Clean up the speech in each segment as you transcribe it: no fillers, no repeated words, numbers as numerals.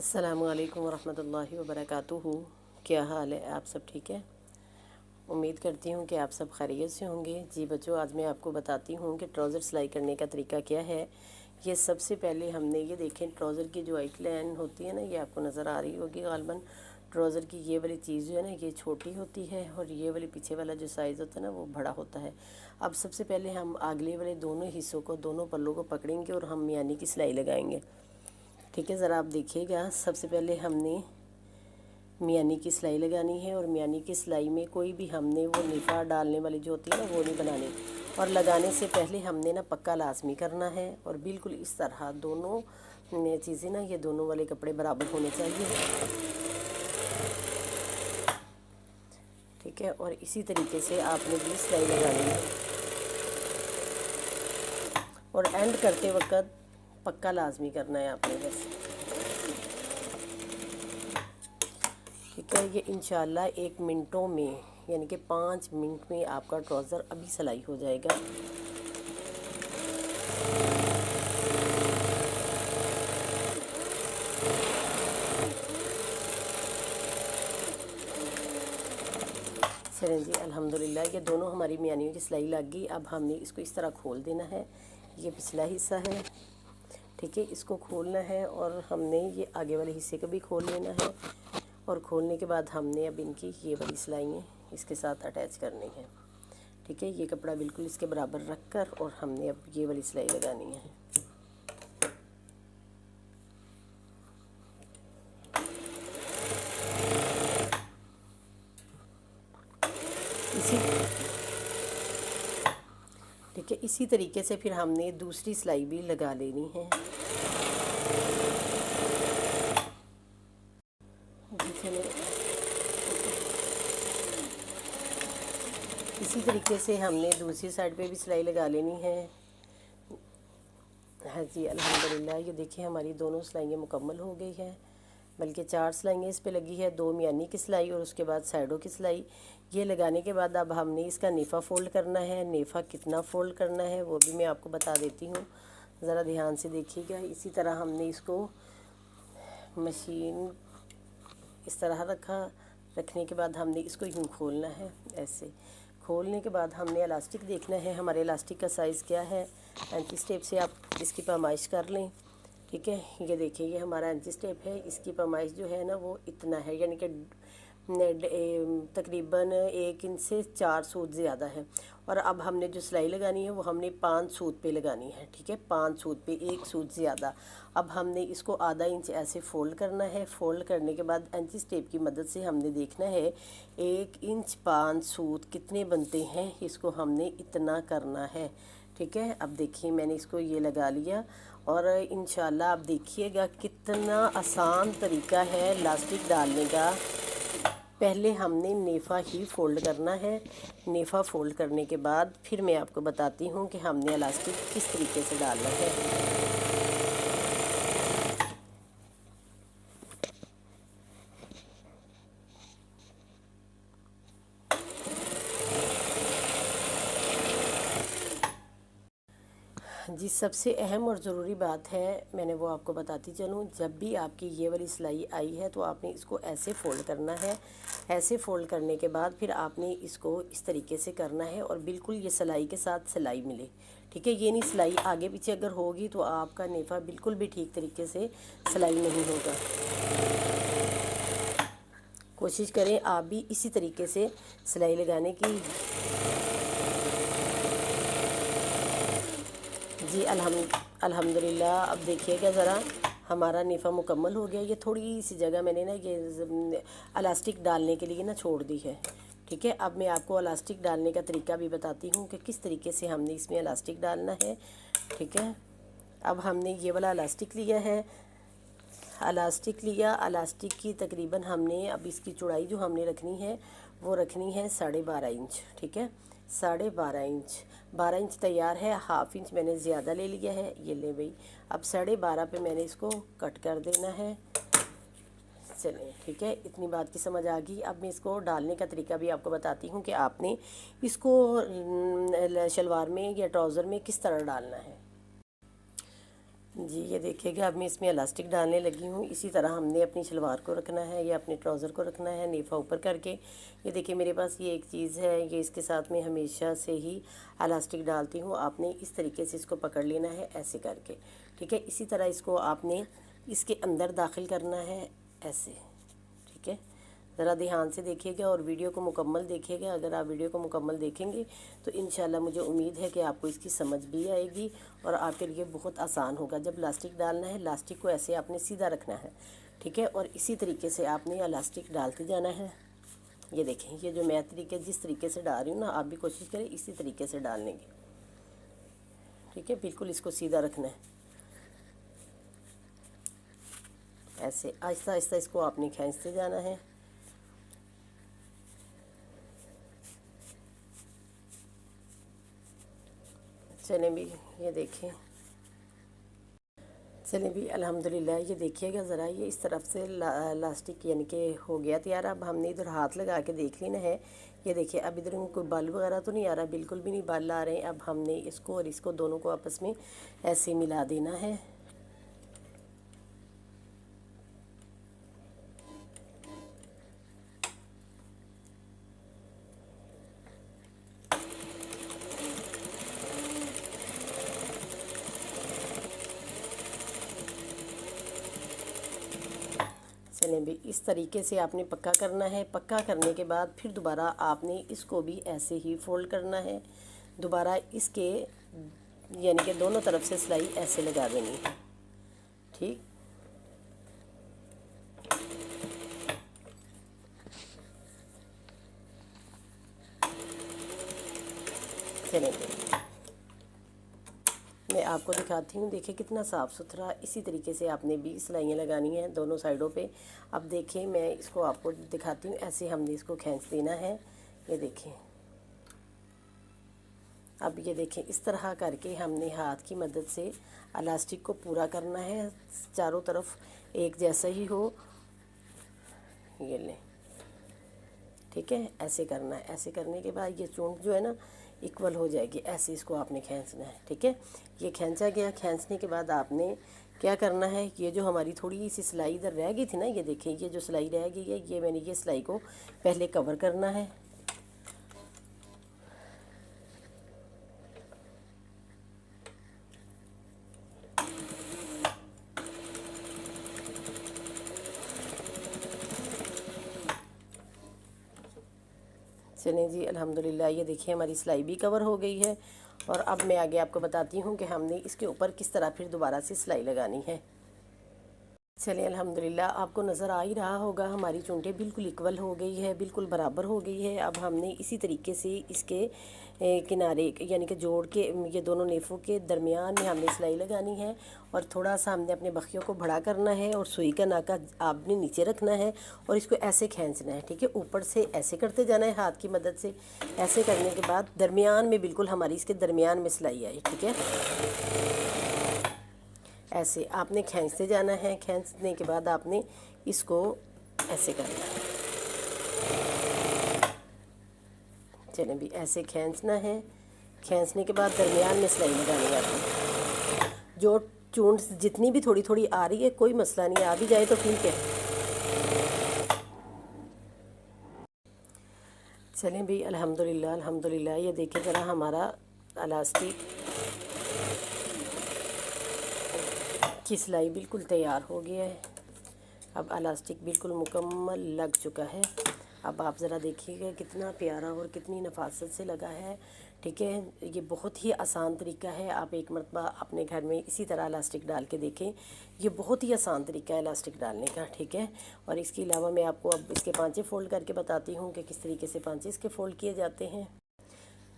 अस्सलामुअलैकुम वरहमतुल्लाहि वबरकातुहू। क्या हाल है? आप सब ठीक है? उम्मीद करती हूँ कि आप सब खैरियत से होंगे। जी बच्चों, आज मैं आपको बताती हूँ कि ट्राउज़र सिलाई करने का तरीका क्या है। ये सबसे पहले हमने ये देखें, ट्राउज़र की जो आउटलाइन होती है ना, ये आपको नज़र आ रही होगी गालबन। ट्राउज़र की ये वाली चीज़ जो है ना, ये छोटी होती है और ये वाली पीछे वाला जो साइज़ होता है ना, वो बड़ा होता है। अब सबसे पहले हम अगले वाले दोनों हिस्सों को, दोनों पल्लों को पकड़ेंगे और हम मियानी की सिलाई लगाएंगे। ठीक है, ज़रा आप देखिएगा। सबसे पहले हमने मियानी की सिलाई लगानी है और मियानी की सिलाई में कोई भी हमने वो निफा डालने वाली जो होती है ना, वो नहीं बनानी। और लगाने से पहले हमने ना पक्का लाजमी करना है और बिल्कुल इस तरह दोनों चीज़ें ना, ये दोनों वाले कपड़े बराबर होने चाहिए। ठीक है, और इसी तरीके से आपने भी सिलाई लगानी है और एंड करते वक्त पक्का लाजमी करना है आपने बस। ठीक है, ये इंशाल्लाह 1 मिनटों में, यानी कि 5 मिनट में आपका ट्राउज़र अभी सिलाई हो जाएगा। चलें जी, अल्हम्दुलिल्लाह ये दोनों हमारी मियानियों की सिलाई लग गई। अब हमने इसको इस तरह खोल देना है। ये पिछला हिस्सा है, ठीक है, इसको खोलना है और हमने ये आगे वाले हिस्से को भी खोल लेना है। और खोलने के बाद हमने अब इनकी ये वाली सिलाइयाँ इसके साथ अटैच करनी है। ठीक है, ये कपड़ा बिल्कुल इसके बराबर रख कर और हमने अब ये वाली सिलाई लगानी है। इसी ठीक है, इसी तरीके से फिर हमने दूसरी सिलाई भी लगा लेनी है। चलो, इसी तरीके से हमने दूसरी साइड पे भी सिलाई लगा लेनी है। हाँ जी, अल्हम्दुलिल्लाह ये देखिए हमारी दोनों सिलाइयाँ मुकम्मल हो गई है। बल्कि 4 सिलाइयाँ इस पे लगी है, 2 मियानी की सिलाई और उसके बाद साइडों की सिलाई। ये लगाने के बाद अब हमने इसका नेफ़ा फ़ोल्ड करना है। नेफ़ा कितना फ़ोल्ड करना है वो भी मैं आपको बता देती हूँ, ज़रा ध्यान से देखिएगा। इसी तरह हमने इसको मशीन इस तरह रखने के बाद हमने इसको यूँ खोलना है। ऐसे खोलने के बाद हमने इलास्टिक देखना है, हमारे इलास्टिक का साइज़ क्या है। एंटी स्टेप से आप इसकी पैमाइश कर लें। ठीक है, ये देखिए ये हमारा एंटी स्टेप है, इसकी पैमाइश जो है ना वो इतना है, यानी कि तकरीबन 1 इंच से 4 सूत ज़्यादा है। और अब हमने जो सिलाई लगानी है वो हमने 5 सूत पे लगानी है। ठीक है, 5 सूत पे 1 सूत ज़्यादा। अब हमने इसको आधा इंच ऐसे फ़ोल्ड करना है। फ़ोल्ड करने के बाद एंटी स्टेप की मदद से हमने देखना है 1 इंच 5 सूत कितने बनते हैं, इसको हमने इतना करना है। ठीक है, अब देखिए मैंने इसको ये लगा लिया और इंशाल्लाह आप देखिएगा कितना आसान तरीका है इलास्टिक डालने का। पहले हमने नेफ़ा ही फ़ोल्ड करना है। नेफ़ा फ़ोल्ड करने के बाद फिर मैं आपको बताती हूँ कि हमने इलास्टिक किस तरीके से डालना है। जी, सबसे अहम और ज़रूरी बात है, मैंने वो आपको बताती चलूँ। जब भी आपकी ये वाली सिलाई आई है तो आपने इसको ऐसे फ़ोल्ड करना है। ऐसे फ़ोल्ड करने के बाद फिर आपने इसको इस तरीके से करना है और बिल्कुल ये सिलाई के साथ सिलाई मिले। ठीक है, ये नहीं सिलाई आगे पीछे अगर होगी तो आपका नेफ़ा बिल्कुल भी ठीक तरीके से सिलाई नहीं होगा। कोशिश करें आप भी इसी तरीके से सिलाई लगाने की। जी, अल्हम्दुलिल्लाह अब देखिएगा ज़रा हमारा नेफ़ा मुकम्मल हो गया। ये थोड़ी सी जगह मैंने ना ये इलास्टिक डालने के लिए ना छोड़ दी है। ठीक है, अब मैं आपको इलास्टिक डालने का तरीका भी बताती हूँ कि किस तरीके से हमने इसमें इलास्टिक डालना है। ठीक है, अब हमने ये वाला इलास्टिक लिया है। इलास्टिक की तकरीबन हमने अब इसकी चौड़ाई जो हमने रखनी है वो रखनी है 12.5 इंच। ठीक है, 12.5 इंच। 12 इंच तैयार है, हाफ़ इंच मैंने ज़्यादा ले लिया है। ये ले भाई, अब 12.5 पे मैंने इसको कट कर देना है। चलें, ठीक है, इतनी बात की समझ आ गई। अब मैं इसको डालने का तरीका भी आपको बताती हूँ कि आपने इसको शलवार में या ट्राउज़र में किस तरह डालना है। जी ये देखिएगा, अब मैं इसमें इलास्टिक डालने लगी हूँ। इसी तरह हमने अपनी शलवार को रखना है या अपने ट्राउज़र को रखना है, नेफा ऊपर करके। ये देखिए मेरे पास ये एक चीज़ है, ये इसके साथ में हमेशा से ही इलास्टिक डालती हूँ। आपने इस तरीके से इसको पकड़ लेना है ऐसे करके, ठीक है। इसी तरह इसको आपने इसके अंदर दाखिल करना है ऐसे, ठीक है। ज़रा ध्यान से देखिएगा और वीडियो को मुकम्मल देखिएगा। अगर आप वीडियो को मुकम्मल देखेंगे तो इंशाल्लाह मुझे उम्मीद है कि आपको इसकी समझ भी आएगी और आपके लिए बहुत आसान होगा। जब इलास्टिक डालना है, इलास्टिक को ऐसे आपने सीधा रखना है, ठीक है। और इसी तरीके से आपने इलास्टिक डालते जाना है। ये देखें, ये जो मैं तरीके जिस तरीके से डाल रही हूँ ना, आप भी कोशिश करें इसी तरीके से डालने की, ठीक है। बिल्कुल इसको सीधा रखना है ऐसे, आहिस्ता आहिस्ता इसको आपने खींचते जाना है। चलें भी, ये देखें, चलें भी अल्हम्दुलिल्लाह। ये देखिएगा ज़रा, ये इस तरफ से लास्टिक यानी कि हो गया तैयार। अब हमने इधर हाथ लगा के देख लेना है। ये देखिए, अब इधर कोई बाल वगैरह तो नहीं आ रहा, बिल्कुल भी नहीं बाल आ रहे हैं। अब हमने इसको और इसको दोनों को आपस में ऐसे मिला देना है। चलें भी, इस तरीके से आपने पक्का करना है। पक्का करने के बाद फिर दोबारा आपने इसको भी ऐसे ही फोल्ड करना है। दोबारा इसके यानी कि दोनों तरफ से सिलाई ऐसे लगा देनी है, ठीक। चलें, मैं आपको दिखाती हूँ। देखिए कितना साफ़ सुथरा, इसी तरीके से आपने भी सिलाइयाँ लगानी हैं दोनों साइडों पे। अब देखिए मैं इसको आपको दिखाती हूँ, ऐसे हमने इसको खींच देना है। ये देखिए, अब ये देखें, इस तरह करके हमने हाथ की मदद से इलास्टिक को पूरा करना है, चारों तरफ एक जैसा ही हो। ये लें, ठीक है, ऐसे करना है। ऐसे करने के बाद ये चोंच जो है ना इक्वल हो जाएगी, ऐसे इसको आपने खींचना है, ठीक है। ये खींचा गया। खींचने के बाद आपने क्या करना है, ये जो हमारी थोड़ी सी सिलाई इधर रह गई थी ना, ये देखें, ये जो सिलाई रह गई है, ये मैंने ये सिलाई को पहले कवर करना है। चलें जी, अल्हम्दुलिल्लाह। ये देखिए हमारी सिलाई भी कवर हो गई है। और अब मैं आगे आपको बताती हूँ कि हमने इसके ऊपर किस तरह फिर दोबारा से सिलाई लगानी है। चलिए अल्हम्दुलिल्लाह, आपको नज़र आ ही रहा होगा हमारी चुंटें बिल्कुल इक्वल हो गई है, बिल्कुल बराबर हो गई है। अब हमने इसी तरीके से इसके किनारे यानी कि जोड़ के ये दोनों नेफ़ों के दरमियान में हमने सिलाई लगानी है। और थोड़ा सा हमने अपने बखियों को बड़ा करना है और सुई का नाका आपने नीचे रखना है और इसको ऐसे खींचना है, ठीक है। ऊपर से ऐसे करते जाना है हाथ की मदद से। ऐसे करने के बाद दरमियान में बिल्कुल हमारी इसके दरमियान में सिलाई आई, ठीक है। ऐसे आपने खींचते जाना है। खींचने के बाद आपने इसको ऐसे करना है। चलें भी, ऐसे खींचना है। खींचने के बाद दरमियान में सिलाई लगानी है आपने। जो चूंट जितनी भी थोड़ी थोड़ी आ रही है कोई मसला नहीं, आ भी जाए तो ठीक है। चलें भी, अल्हम्दुलिल्लाह अल्हम्दुलिल्लाह। ये देखिए ज़रा, हमारा इलास्टिक की सिलाई बिल्कुल तैयार हो गया है। अब इलास्टिक बिल्कुल मुकम्मल लग चुका है। अब आप ज़रा देखिएगा कितना प्यारा और कितनी नफासत से लगा है, ठीक है। ये बहुत ही आसान तरीका है। आप एक मरतबा अपने घर में इसी तरह इलास्टिक डाल के देखें। ये बहुत ही आसान तरीका है इलास्टिक डालने का, ठीक है। और इसके अलावा मैं आपको अब इसके पांचे फ़ोल्ड करके बताती हूँ कि किस तरीके से पांचे इसके फ़ोल्ड किए जाते हैं।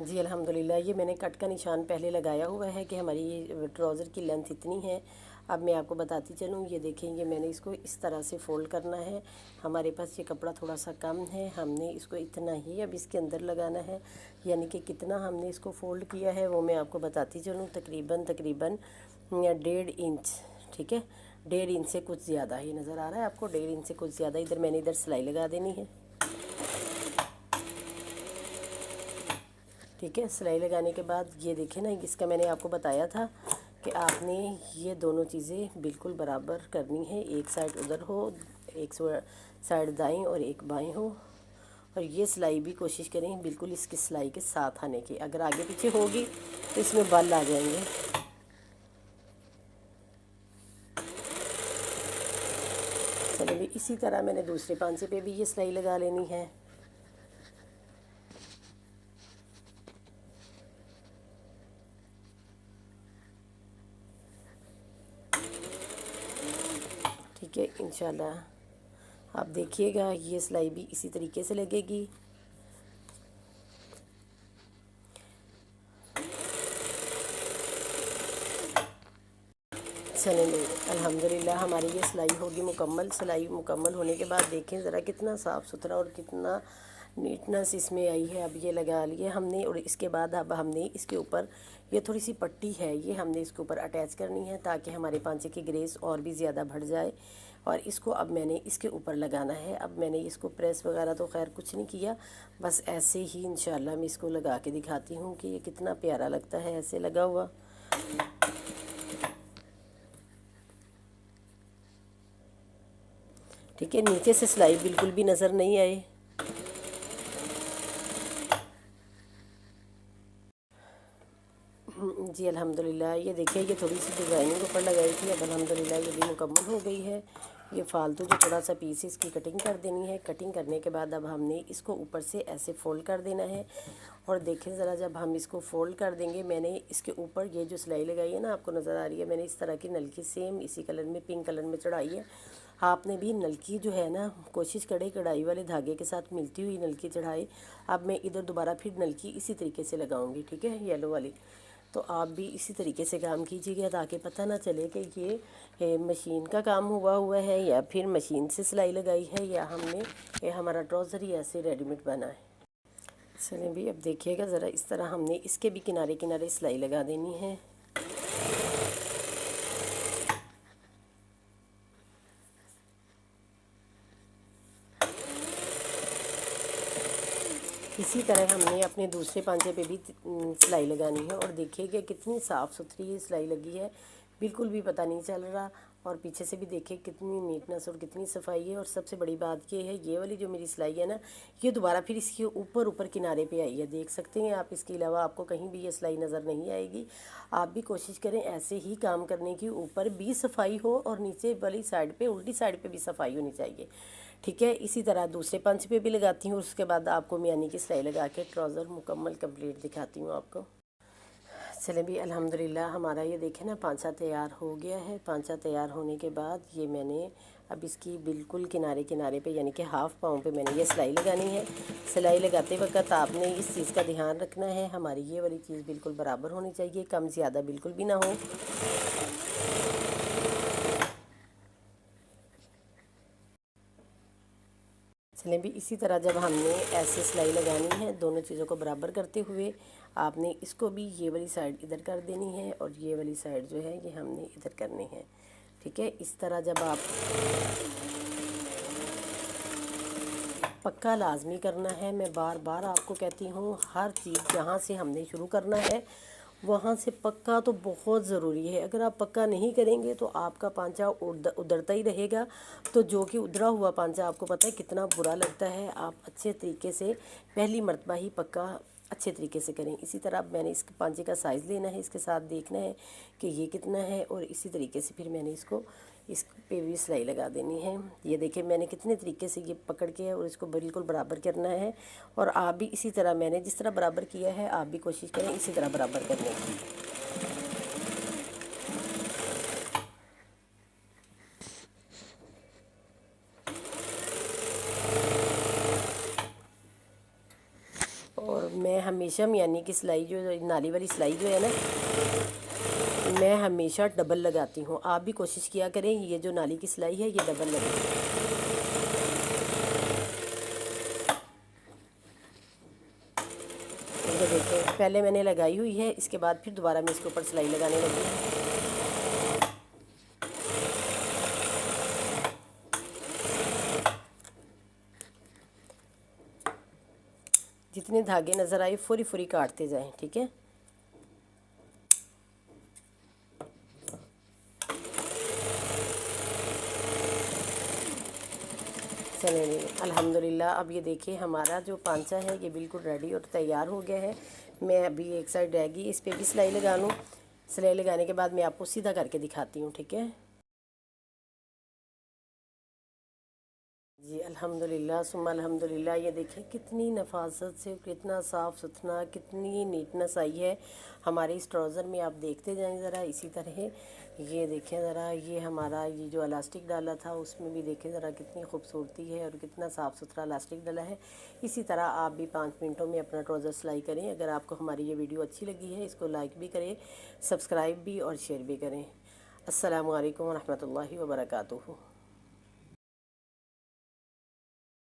जी अल्हम्दुलिल्लाह, ये मैंने कट का निशान पहले लगाया हुआ है कि हमारी ये ट्राउज़र की लेंथ इतनी है। अब मैं आपको बताती चलूँ। ये देखेंगे, मैंने इसको इस तरह से फ़ोल्ड करना है। हमारे पास ये कपड़ा थोड़ा सा कम है, हमने इसको इतना ही अब इसके अंदर लगाना है। यानी कि कितना हमने इसको फ़ोल्ड किया है वो मैं आपको बताती चलूँ। तकरीबन 1.5 इंच, ठीक है। 1.5 इंच से कुछ ज़्यादा, ये नज़र आ रहा है आपको, 1.5 इंच से कुछ ज़्यादा। इधर मैंने इधर सिलाई लगा देनी है, ठीक है। सिलाई लगाने के बाद ये देखें ना, इसका मैंने आपको बताया था कि आपने ये दोनों चीज़ें बिल्कुल बराबर करनी है। एक साइड उधर हो, एक साइड दाईं और एक बाईं हो। और ये सिलाई भी कोशिश करें बिल्कुल इसकी सिलाई के साथ आने की। अगर आगे पीछे होगी तो इसमें बल आ जाएंगे। चलिए इसी तरह मैंने दूसरे पांचे पे भी ये सिलाई लगा लेनी है। ठीक है, इंशाल्लाह आप देखिएगा ये सिलाई भी इसी तरीके से लगेगी। चलें, अल्हम्दुलिल्लाह हमारी ये सिलाई होगी मुकम्मल। सिलाई मुकम्मल होने के बाद देखें ज़रा कितना साफ़ सुथरा और कितना नीटनेस इसमें आई है। अब ये लगा लिए हमने और इसके बाद अब हमने इसके ऊपर ये थोड़ी सी पट्टी है, ये हमने इसके ऊपर अटैच करनी है ताकि हमारे पांचे की ग्रेस और भी ज़्यादा बढ़ जाए। और इसको अब मैंने इसके ऊपर लगाना है। अब मैंने इसको प्रेस वगैरह तो खैर कुछ नहीं किया, बस ऐसे ही इंशाल्लाह मैं इसको लगा के दिखाती हूँ कि ये कितना प्यारा लगता है ऐसे लगा हुआ। ठीक है, नीचे से सिलाई बिल्कुल भी नज़र नहीं आए। जी अल्हम्दुलिल्लाह, ये देखिए ये थोड़ी सी डिज़ाइनिंग ऊपर लगाई थी, अब अल्हम्दुलिल्लाह ये भी मुकम्मल हो गई है। ये फालतू जो थोड़ा सा पीस इसकी कटिंग कर देनी है। कटिंग करने के बाद अब हमने इसको ऊपर से ऐसे फ़ोल्ड कर देना है। और देखें ज़रा, जब हम इसको फ़ोल्ड कर देंगे, मैंने इसके ऊपर ये जो सिलाई लगाई है ना, आपको नज़र आ रही है, मैंने इस तरह की नलकी सेम इसी कलर में, पिंक कलर में चढ़ाई है। आपने भी नलकी जो है ना, कोशिश करें कढ़ाई वाले धागे के साथ मिलती हुई नलकी चढ़ाई। अब मैं इधर दोबारा फिर नलकी इसी तरीके से लगाऊंगी, ठीक है, येलो वाली। तो आप भी इसी तरीके से काम कीजिएगा ताकि पता ना चले कि ये मशीन का काम हुआ हुआ है या फिर मशीन से सिलाई लगाई है या हमने ये हमारा ट्राउज़र ही ऐसे रेडीमेड बना है। चलें भी, अब देखिएगा ज़रा, इस तरह हमने इसके भी किनारे किनारे सिलाई लगा देनी है। इसी तरह हमने अपने दूसरे पांचे पे भी सिलाई लगानी है। और देखिएगा कितनी साफ़ सुथरी ये सिलाई लगी है, बिल्कुल भी पता नहीं चल रहा। और पीछे से भी देखिए कितनी नीटनेस और कितनी सफाई है। और सबसे बड़ी बात ये है, ये वाली जो मेरी सिलाई है ना, ये दोबारा फिर इसके ऊपर ऊपर किनारे पे आई है, देख सकते हैं आप। इसके अलावा आपको कहीं भी ये सिलाई नज़र नहीं आएगी। आप भी कोशिश करें ऐसे ही काम करने की, ऊपर भी सफाई हो और नीचे वाली साइड पे, उल्टी साइड पे भी सफाई होनी चाहिए। ठीक है, इसी तरह दूसरे पंच पे भी लगाती हूँ। उसके बाद आपको मियानी की सिलाई लगा के ट्राउज़र मुकम्मल कंप्लीट दिखाती हूँ आपको। चलें भी, अल्हम्दुलिल्लाह हमारा ये देखें ना पांचा तैयार हो गया है। पांचा तैयार होने के बाद ये मैंने अब इसकी बिल्कुल किनारे किनारे पे यानी कि हाफ़ पाँव पे मैंने ये सिलाई लगानी है। सिलाई लगाते वक्त आपने इस चीज़ का ध्यान रखना है, हमारी ये वाली चीज़ बिल्कुल बराबर होनी चाहिए, कम ज़्यादा बिल्कुल भी ना हो। चलें भी, इसी तरह जब हमने ऐसे सिलाई लगानी है दोनों चीज़ों को बराबर करते हुए, आपने इसको भी ये वाली साइड इधर कर देनी है और ये वाली साइड जो है ये हमने इधर करनी है। ठीक है, इस तरह जब आप पक्का लाजमी करना है, मैं बार बार आपको कहती हूँ, हर चीज़ जहाँ से हमने शुरू करना है वहाँ से पक्का तो बहुत ज़रूरी है। अगर आप पक्का नहीं करेंगे तो आपका पांचा उधरता ही रहेगा। तो जो कि उधरा हुआ पांचा आपको पता है कितना बुरा लगता है। आप अच्छे तरीके से पहली मर्तबा ही पक्का अच्छे तरीके से करें। इसी तरह अब मैंने इस पांचे का साइज़ लेना है, इसके साथ देखना है कि ये कितना है और इसी तरीके से फिर मैंने इसको इस पे भी सिलाई लगा देनी है। ये देखिए मैंने कितने तरीके से ये पकड़ के और इसको बिल्कुल बराबर करना है। और आप भी इसी तरह, मैंने जिस तरह बराबर किया है आप भी कोशिश करें इसी तरह बराबर करने की। और मैं हमेशा यानी कि सिलाई जो नाली वाली सिलाई जो है ना, मैं हमेशा डबल लगाती हूँ। आप भी कोशिश किया करें, ये जो नाली की सिलाई है ये डबल लगे। ये देखिए पहले मैंने लगाई हुई है, इसके बाद फिर दोबारा मैं इसके ऊपर सिलाई लगाने लगी हूँ। जितने धागे नज़र आए फुरी फुरी काटते जाएं, ठीक है। चलें जी, अल्हम्दुलिल्लाह। अब ये देखिए हमारा जो पांचा है ये बिल्कुल रेडी और तैयार हो गया है। मैं अभी एक साइड रहेगी, इस पर भी सिलाई लगा लूँ। सिलाई लगाने के बाद मैं आपको सीधा करके दिखाती हूँ, ठीक है जी। अल्हम्दुलिल्लाह सुम्मा अल्हम्दुलिल्लाह। ये देखिए कितनी नफासत से, कितना साफ़ सुथरा, कितनी नीटनेस आई है हमारे इस ट्राउज़र में। आप देखते जाएं ज़रा इसी तरह। ये देखें ज़रा, ये हमारा ये जो इलास्टिक डाला था उसमें भी देखें ज़रा कितनी खूबसूरती है और कितना साफ़ सुथरा इलास्टिक डाला है। इसी तरह आप भी 5 मिनटों में अपना ट्राउज़र सिलाई करें। अगर आपको हमारी ये वीडियो अच्छी लगी है, इसको लाइक भी करें, सब्सक्राइब भी और शेयर भी करें। अस्सलामु अलैकुम व रहमतुल्लाहि व बरकातुहू।